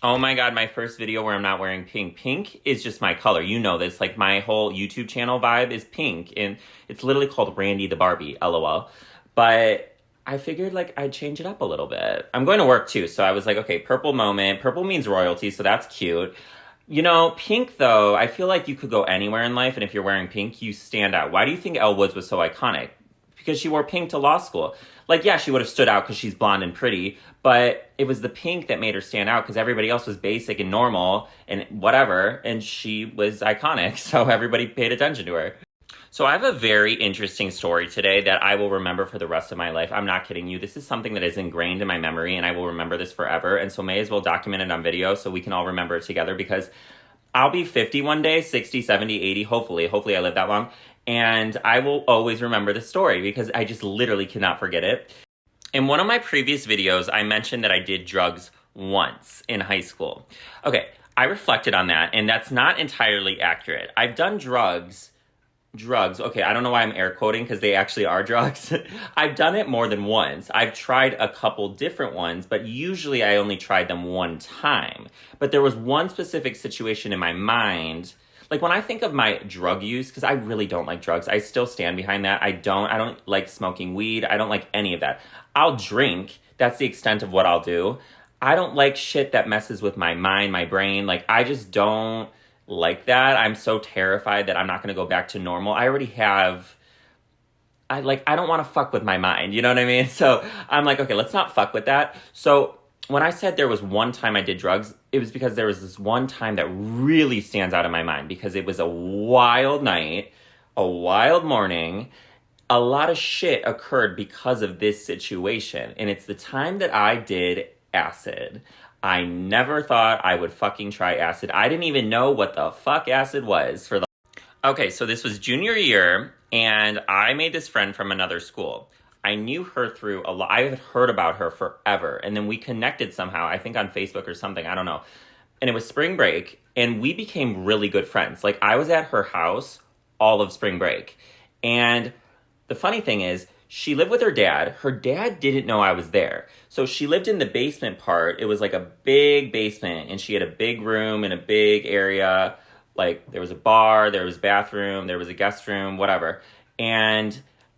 Oh my God, my first video where I'm not wearing pink. Pink is just my color. You know this. Like my whole YouTube channel vibe is pink. And it's literally called Randy the Barbie, LOL. But I figured like I'd change it up a little bit. I'm going to work too. So I was like, okay, purple moment. Purple means royalty, so that's cute. You know, pink though, I feel like you could go anywhere in life. And if you're wearing pink, you stand out. Why do you think Elle Woods was so iconic? Because she wore pink to law school. Like, yeah, she would have stood out because she's blonde and pretty, but it was the pink that made her stand out because everybody else was basic and normal and whatever, and she was iconic, so everybody paid attention to her. So I have a very interesting story today that I will remember for the rest of my life. I'm not kidding you. This is something that is ingrained in my memory, and I will remember this forever, and so may as well document it on video so we can all remember it together because I'll be 50 one day, 60, 70, 80, hopefully I live that long. And I will always remember the story because I just literally cannot forget it. In one of my previous videos, I mentioned that I did drugs once in high school. Okay, I reflected on that, and that's not entirely accurate. I've done drugs, okay, I don't know why I'm air quoting because they actually are drugs. I've done it more than once. I've tried a couple different ones, but usually I only tried them one time. But there was one specific situation in my mind. Like when I think of my drug use, because I really don't like drugs, I still stand behind that. I don't like smoking weed. I don't like any of that. I'll drink. That's the extent of what I'll do. I don't like shit that messes with my mind, my brain. Like I just don't like that. I'm so terrified that I'm not going to go back to normal. I already have, I don't want to fuck with my mind. You know what I mean? So I'm like, okay, let's not fuck with that. So when I said there was one time I did drugs, it was because there was this one time that really stands out in my mind because it was a wild night, a wild morning. A lot of shit occurred because of this situation. And it's the time that I did acid. I never thought I would fucking try acid. I didn't even know what the fuck acid was for the... Okay, so this was junior year, and I made this friend from another school. I knew her through a lot. I had heard about her forever. And then we connected somehow, I think on Facebook or something. I don't know. And it was spring break. And we became really good friends. Like I was at her house all of spring break. And the funny thing is, she lived with her dad. Her dad didn't know I was there. So she lived in the basement part. It was like a big basement. And she had a big room in a big area. Like there was a bar, there was a bathroom, there was a guest room, whatever. And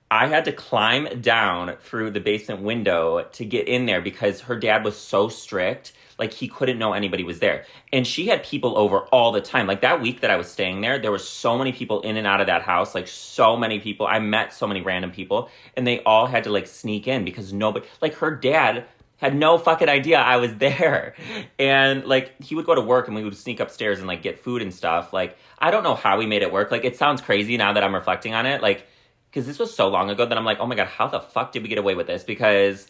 I had to climb down through the basement window to get in there because her dad was so strict. Like he couldn't know anybody was there. And she had people over all the time. Like that week that I was staying there were so many people in and out of that house. Like so many people. I met so many random people and they all had to like sneak in because nobody, like her dad had no fucking idea I was there. And like he would go to work and we would sneak upstairs and like get food and stuff. Like I don't know how we made it work. Like it sounds crazy now that I'm reflecting on it. Like, because this was so long ago that I'm like, oh my God, how the fuck did we get away with this? Because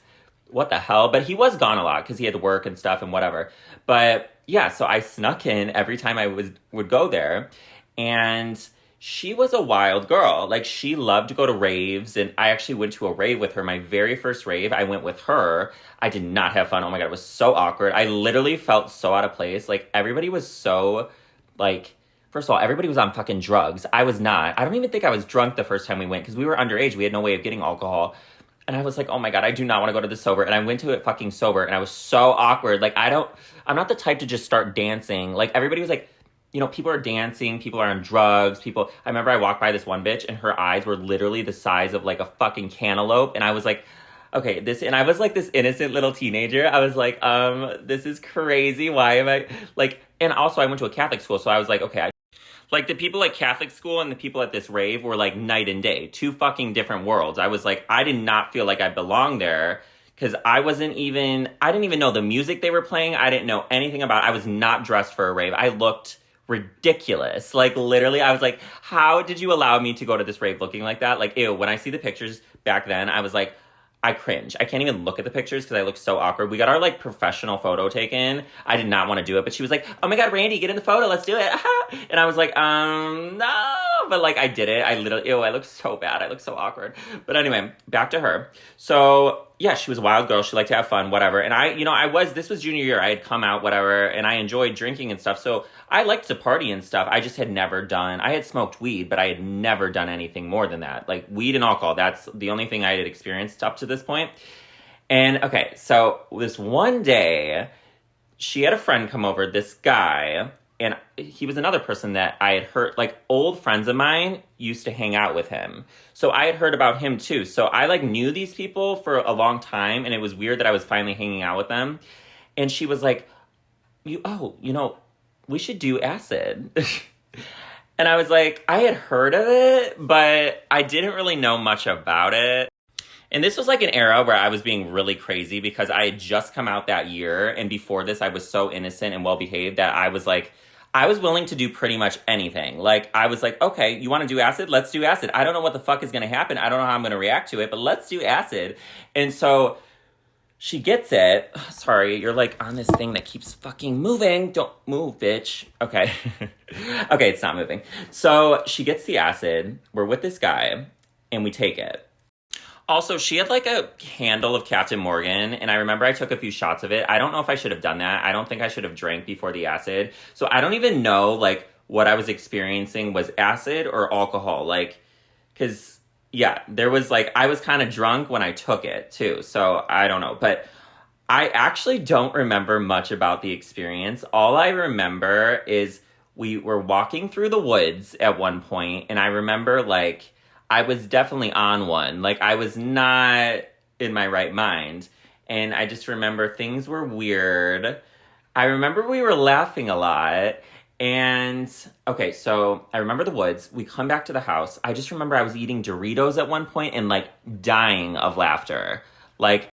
what the hell? But he was gone a lot because he had to work and stuff and whatever. But yeah, so I snuck in every time I would go there. And she was a wild girl. Like she loved to go to raves. And I actually went to a rave with her. My very first rave, I went with her. I did not have fun. Oh my God, it was so awkward. I literally felt so out of place. Like everybody was so like... First of all, everybody was on fucking drugs. I was not. I don't even think I was drunk the first time we went because we were underage. We had no way of getting alcohol. And I was like, oh my God, I do not want to go to the sober. And I went to it fucking sober and I was so awkward. Like I'm not the type to just start dancing. Like everybody was like, you know, people are dancing, people are on drugs, I remember I walked by this one bitch and her eyes were literally the size of like a fucking cantaloupe. And I was like, okay, and I was like this innocent little teenager. I was like, this is crazy. Why am I like, and also I went to a Catholic school. So I was like, okay, like, the people at Catholic school and the people at this rave were, like, night and day. Two fucking different worlds. I was like, I did not feel like I belonged there because I didn't even know the music they were playing. I didn't know anything about it. I was not dressed for a rave. I looked ridiculous. Like, literally, I was like, how did you allow me to go to this rave looking like that? Like, ew, when I see the pictures back then, I was like, I cringe. I can't even look at the pictures because I look so awkward. We got our, like, professional photo taken. I did not want to do it, but she was like, oh my God, Randy, get in the photo. Let's do it. And I was like, no. But, like, I did it. I look so bad. I look so awkward. But anyway, back to her. So, yeah, she was a wild girl. She liked to have fun, whatever. And this was junior year. I had come out, whatever, and I enjoyed drinking and stuff. So I liked to party and stuff. I just had I had smoked weed, but I had never done anything more than that. Like, weed and alcohol, that's the only thing I had experienced up to this point. And, okay, so this one day, she had a friend come over, this guy, and he was another person that I had heard, like old friends of mine used to hang out with him. So I had heard about him too. So I like knew these people for a long time, and it was weird that I was finally hanging out with them. And she was like, we should do acid. And I was like, I had heard of it, but I didn't really know much about it. And this was like an era where I was being really crazy because I had just come out that year. And before this, I was so innocent and well-behaved that I was like, I was willing to do pretty much anything. Like, I was like, okay, you want to do acid? Let's do acid. I don't know what the fuck is going to happen. I don't know how I'm going to react to it, but let's do acid. And so she gets it. Sorry, you're like on this thing that keeps fucking moving. Don't move, bitch. Okay. Okay, it's not moving. So she gets the acid. We're with this guy, and we take it. Also, she had like a handle of Captain Morgan, and I remember I took a few shots of it. I don't know if I should have done that. I don't think I should have drank before the acid. So I don't even know like what I was experiencing was acid or alcohol. Like, because, yeah, there was like, I was kind of drunk when I took it too. So I don't know. But I actually don't remember much about the experience. All I remember is we were walking through the woods at one point, and I remember like, I was definitely on one. Like, I was not in my right mind. And I just remember things were weird. I remember we were laughing a lot. And, okay, so I remember the woods. We come back to the house. I just remember I was eating Doritos at one point and, like, dying of laughter. Like,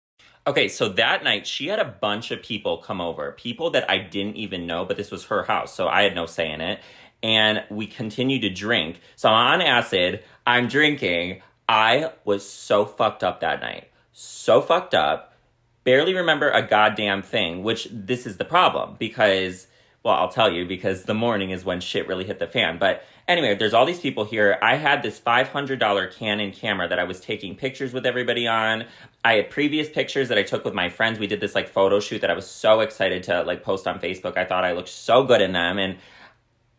okay, so that night, she had a bunch of people come over. People that I didn't even know, but this was her house, so I had no say in it. And we continued to drink. So I'm on acid. I'm drinking. I was so fucked up that night. So fucked up. Barely remember a goddamn thing, which this is the problem because, well, I'll tell you, because the morning is when shit really hit the fan. But anyway, there's all these people here. I had this $500 Canon camera that I was taking pictures with everybody on. I had previous pictures that I took with my friends. We did this like photo shoot that I was so excited to like post on Facebook. I thought I looked so good in them, and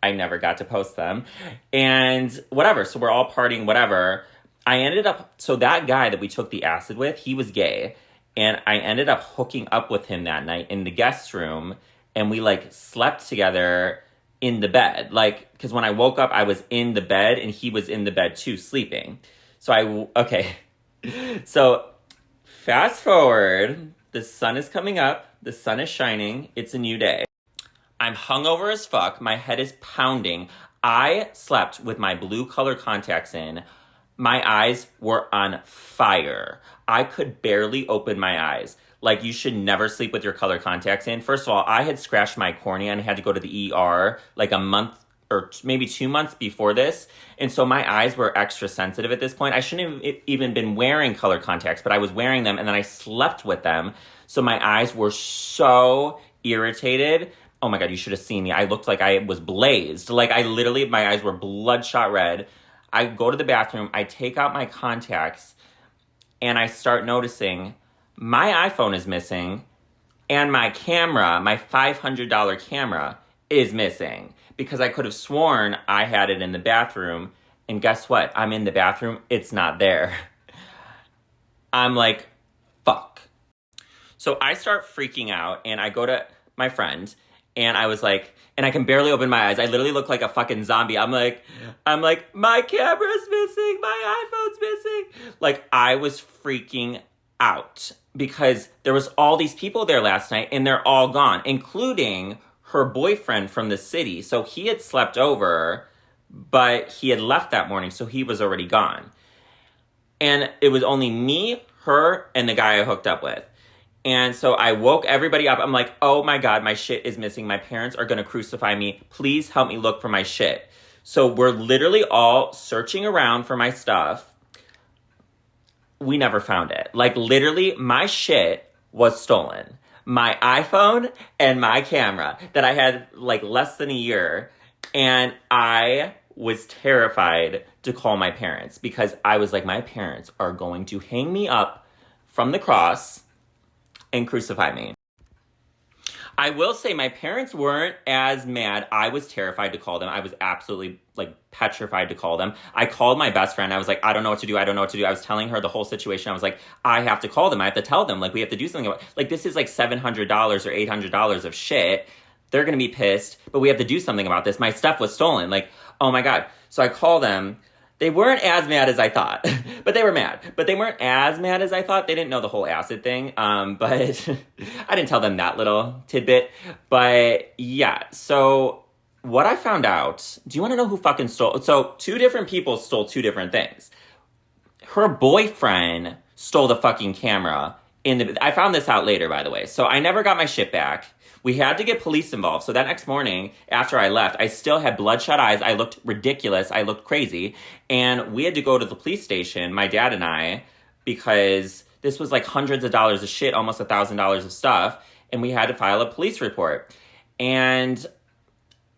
I never got to post them. And whatever. So we're all partying, whatever. So that guy that we took the acid with, he was gay. And I ended up hooking up with him that night in the guest room. And we like slept together in the bed. Like, because when I woke up, I was in the bed and he was in the bed too, sleeping. Okay. So fast forward, the sun is coming up. The sun is shining. It's a new day. I'm hungover as fuck. My head is pounding. I slept with my blue color contacts in. My eyes were on fire. I could barely open my eyes. Like, you should never sleep with your color contacts in. First of all, I had scratched my cornea and had to go to the ER like a month or maybe 2 months before this. And so my eyes were extra sensitive at this point. I shouldn't have even been wearing color contacts, but I was wearing them and then I slept with them. So my eyes were so irritated. Oh my God, you should have seen me. I looked like I was blazed. Like, I literally, my eyes were bloodshot red. I go to the bathroom, I take out my contacts, and I start noticing my iPhone is missing, and my camera, my $500 camera, is missing. Because I could have sworn I had it in the bathroom, and guess what? I'm in the bathroom, it's not there. I'm like, fuck. So I start freaking out, and I go to my friend, and I was like, and I can barely open my eyes. I literally look like a fucking zombie. I'm like, my camera's missing. My iPhone's missing. Like, I was freaking out because there was all these people there last night and they're all gone, including her boyfriend from the city. So he had slept over, but he had left that morning. So he was already gone. And it was only me, her, and the guy I hooked up with. And so I woke everybody up. I'm like, oh my God, my shit is missing. My parents are going to crucify me. Please help me look for my shit. So we're literally all searching around for my stuff. We never found it. Like, literally, my shit was stolen. My iPhone and my camera that I had like less than a year. And I was terrified to call my parents because I was like, my parents are going to hang me up from the cross and crucify me. I will say my parents weren't as mad. I was terrified to call them. I was absolutely like petrified to call them. I called my best friend. I was like, I don't know what to do. I don't know what to do. I was telling her the whole situation. I was like, I have to call them. I have to tell them. Like, we have to do something about it. Like, this is like $700 or $800 of shit. They're going to be pissed, but we have to do something about this. My stuff was stolen. Like, oh my God. So I call them. They weren't as mad as I thought, but they were mad. But they weren't as mad as I thought. They didn't know the whole acid thing. But I didn't tell them that little tidbit. But yeah, so what I found out, do you want to know who fucking stole? So 2 different people stole 2 different things. Her boyfriend stole the fucking camera. I found this out later, by the way. So I never got my shit back. We had to get police involved. So that next morning, after I left, I still had bloodshot eyes. I looked ridiculous. I looked crazy. And we had to go to the police station, my dad and I, because this was like hundreds of dollars of shit, almost $1,000 of stuff. And we had to file a police report. And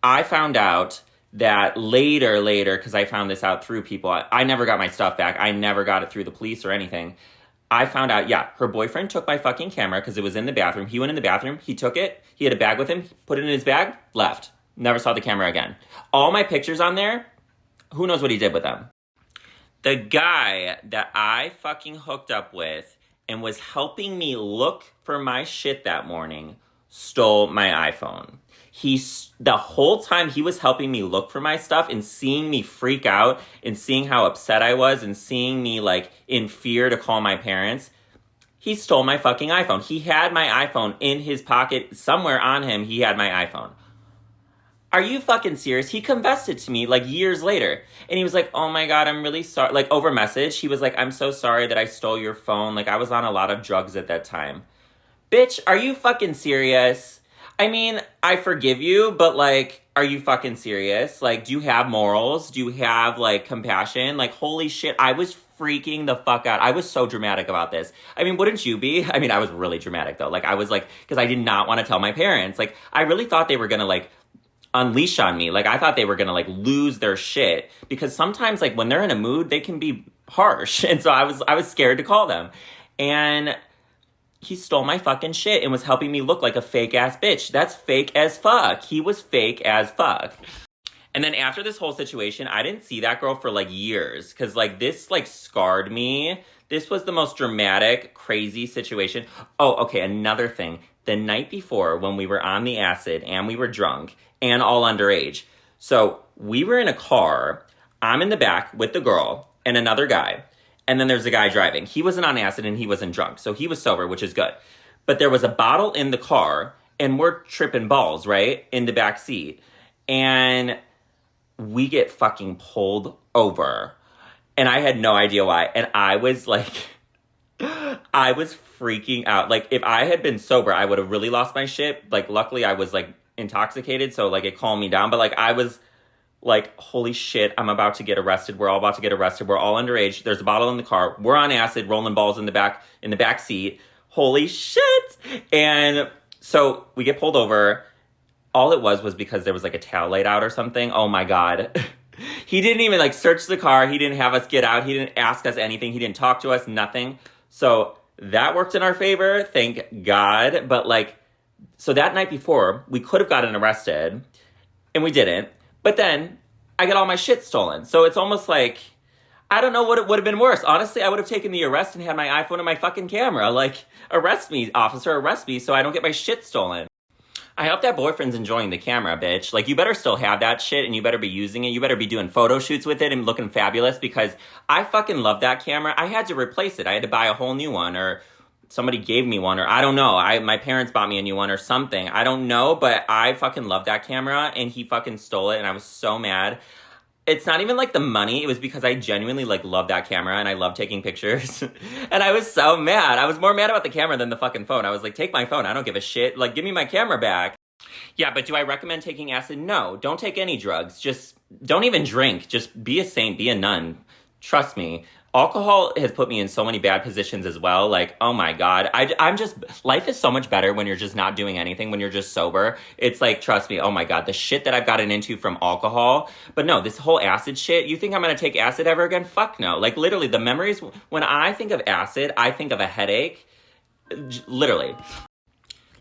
I found out that later, because I found this out through people, I never got my stuff back. I never got it through the police or anything. I found out, yeah, her boyfriend took my fucking camera because it was in the bathroom. He went in the bathroom, he took it, he had a bag with him, put it in his bag, left. Never saw the camera again. All my pictures on there, who knows what he did with them. The guy that I fucking hooked up with and was helping me look for my shit that morning stole my iPhone. The whole time he was helping me look for my stuff and seeing me freak out and seeing how upset I was and seeing me like in fear to call my parents, he stole my fucking iPhone. He had my iPhone in his pocket. Somewhere on him, he had my iPhone. Are you fucking serious? He confessed it to me like years later. And he was like, oh my God, I'm really sorry. Like over message, he was like, I'm so sorry that I stole your phone. Like I was on a lot of drugs at that time. Bitch, are you fucking serious? I mean, I forgive you, but like, are you fucking serious? Like, do you have morals? Do you have like compassion? Like, holy shit, I was freaking the fuck out. I was so dramatic about this. I mean, wouldn't you be? I mean, I was really dramatic though. Like, I was like, because I did not want to tell my parents. Like, I really thought they were gonna like unleash on me. Like, I thought they were gonna like lose their shit because sometimes like when they're in a mood, they can be harsh. And so I was scared to call them. And he stole my fucking shit and was helping me look like a fake ass bitch. That's fake as fuck. He was fake as fuck. And then after this whole situation, I didn't see that girl for like years. Cause like this like scarred me. This was the most dramatic, crazy situation. Oh, okay, another thing. The night before when we were on the acid and we were drunk and all underage. So we were in a car. I'm in the back with the girl and another guy. And then there's a guy driving. He wasn't on acid and he wasn't drunk. So he was sober, which is good. But there was a bottle in the car and we're tripping balls, right? In the back seat. And we get fucking pulled over. And I had no idea why. And I was like, I was freaking out. Like if I had been sober, I would have really lost my shit. Like luckily I was like intoxicated. So like it calmed me down. But like I was like, holy shit, I'm about to get arrested. We're all about to get arrested. We're all underage. There's a bottle in the car. We're on acid, rolling balls in the back seat. Holy shit. And so we get pulled over. All it was because there was like a tail light out or something. Oh my God. He didn't even like search the car. He didn't have us get out. He didn't ask us anything. He didn't talk to us, nothing. So that worked in our favor. Thank God. But like, so that night before, we could have gotten arrested and we didn't. But then I got all my shit stolen. So it's almost like, I don't know what it would have been worse. Honestly, I would have taken the arrest and had my iPhone and my fucking camera. Like, arrest me, officer, arrest me so I don't get my shit stolen. I hope that boyfriend's enjoying the camera, bitch. Like, you better still have that shit and you better be using it. You better be doing photo shoots with it and looking fabulous because I fucking love that camera. I had to replace it. I had to buy a whole new one or somebody gave me one or I don't know. My parents bought me a new one or something. I don't know, but I fucking love that camera and he fucking stole it and I was so mad. It's not even like the money. It was because I genuinely like love that camera and I love taking pictures. And I was so mad. I was more mad about the camera than the fucking phone. I was like, take my phone. I don't give a shit. Like, give me my camera back. Yeah, but do I recommend taking acid? No, don't take any drugs. Just don't even drink. Just be a saint, be a nun. Trust me. Alcohol has put me in so many bad positions as well. Like, oh my God. I'm just, life is so much better when you're just not doing anything, when you're just sober. It's like, trust me, oh my God, the shit that I've gotten into from alcohol. But no, this whole acid shit, you think I'm going to take acid ever again? Fuck no. Like literally the memories, when I think of acid, I think of a headache. Literally.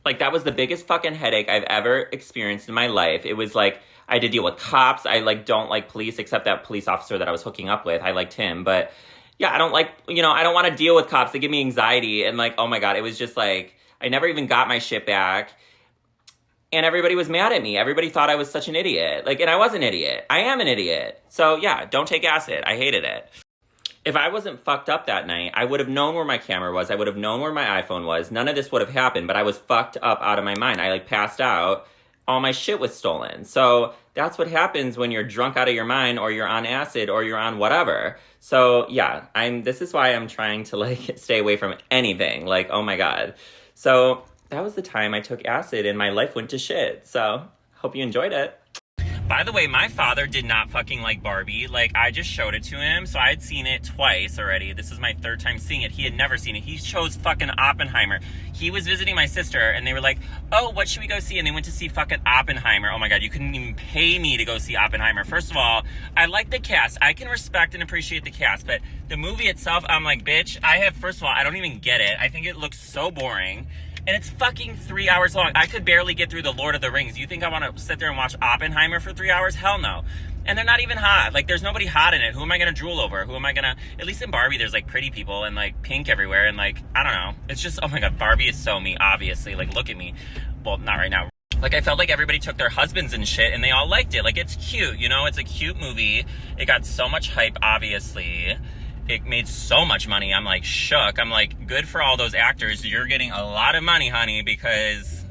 Like, that was the biggest fucking headache I've ever experienced in my life. It was like, I had to deal with cops. I, like, don't like police, except that police officer that I was hooking up with. I liked him. But, yeah, I don't like, I don't want to deal with cops. They give me anxiety. And, like, oh, my God, it was just, like, I never even got my shit back. And everybody was mad at me. Everybody thought I was such an idiot. Like, and I was an idiot. I am an idiot. So, yeah, don't take acid. I hated it. If I wasn't fucked up that night, I would have known where my camera was. I would have known where my iPhone was. None of this would have happened, but I was fucked up out of my mind. I, like, passed out. All my shit was stolen. So that's what happens when you're drunk out of your mind, or you're on acid, or you're on whatever. So, yeah, this is why I'm trying to, like, stay away from anything. Like, oh my God. So that was the time I took acid and my life went to shit. So hope you enjoyed it. By the way, my father did not fucking like Barbie. Like, I just showed it to him, so I had seen it twice already. This is my third time seeing it. He had never seen it. He chose fucking Oppenheimer. He was visiting my sister, and they were like, oh, what should we go see? And they went to see fucking Oppenheimer. Oh my God, you couldn't even pay me to go see Oppenheimer. First of all, I like the cast. I can respect and appreciate the cast, but the movie itself, I'm like, bitch, first of all, I don't even get it. I think it looks so boring. And it's fucking 3 hours long. I could barely get through The Lord of the Rings. You think I want to sit there and watch Oppenheimer for 3 hours? Hell no. And they're not even hot. Like, there's nobody hot in it. Who am I going to drool over? Who am I going to... At least in Barbie, there's, like, pretty people and, like, pink everywhere. And, like, I don't know. It's just, oh my God, Barbie is so me, obviously. Like, look at me. Well, not right now. Like, I felt like everybody took their husbands and shit, and they all liked it. Like, it's cute, It's a cute movie. It got so much hype, obviously. It made so much money. I'm like shook. I'm like, good for all those actors. You're getting a lot of money, honey, because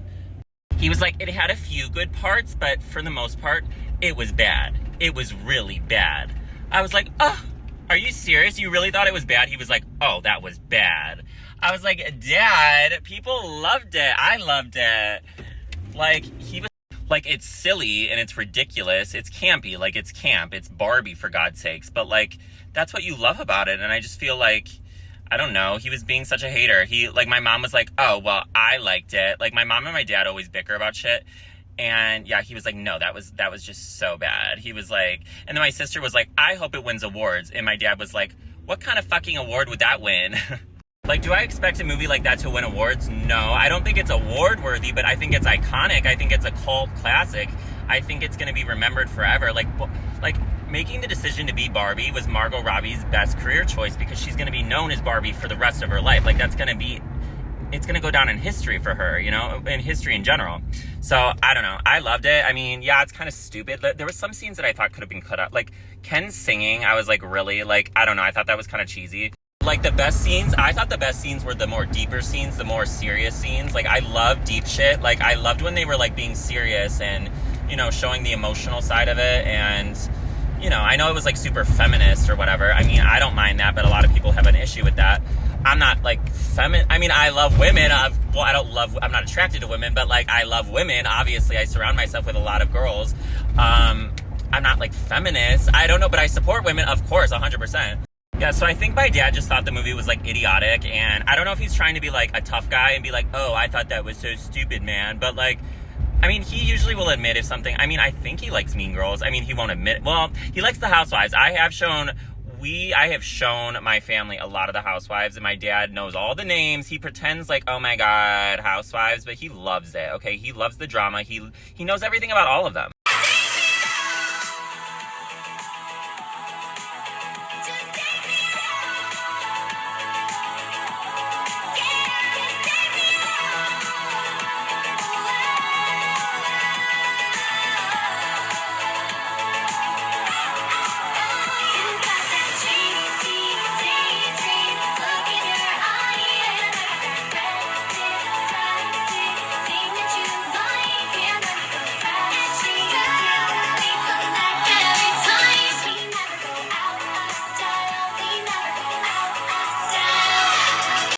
he was like, it had a few good parts, but for the most part, it was bad. It was really bad. I was like, oh, are you serious? You really thought it was bad? He was like, oh, that was bad. I was like, Dad, people loved it. I loved it. Like, he was like, it's silly and it's ridiculous. It's campy. Like, it's camp. It's Barbie, for God's sakes. But, like, that's what you love about it. And I just feel like, I don't know, he was being such a hater. My mom was like, oh, well, I liked it. Like, my mom and my dad always bicker about shit. And yeah, he was like, no, that was just so bad. He was like, and then my sister was like, I hope it wins awards. And my dad was like, what kind of fucking award would that win? Like, do I expect a movie like that to win awards? No, I don't think it's award worthy, but I think it's iconic. I think it's a cult classic. I think it's going to be remembered forever. Like, making the decision to be Barbie was Margot Robbie's best career choice, because she's going to be known as Barbie for the rest of her life. Like, it's going to go down in history for her, in history in general. So, I don't know. I loved it. I mean, yeah, it's kind of stupid. There were some scenes that I thought could have been cut out. Like, Ken singing, I was like, really? Like, I don't know. I thought that was kind of cheesy. Like, I thought the best scenes were the more deeper scenes, the more serious scenes. Like, I love deep shit. Like, I loved when they were, like, being serious and, showing the emotional side of it. And, I know it was, like, super feminist or whatever. I mean, I don't mind that, but a lot of people have an issue with that. I'm not, like, I mean, I love women. I'm not attracted to women, but, like, I love women. Obviously, I surround myself with a lot of girls. I'm not, like, feminist. I don't know, but I support women, of course, 100%. Yeah, so I think my dad just thought the movie was, like, idiotic, and I don't know if he's trying to be, like, a tough guy and be like, oh, I thought that was so stupid, man, but, like, I mean, he usually will admit if something, I mean, I think he likes Mean Girls. I mean, he won't admit, well, he likes The Housewives. I have shown my family a lot of The Housewives, and my dad knows all the names. He pretends like, oh my God, Housewives, but he loves it, okay? He loves the drama. He knows everything about all of them.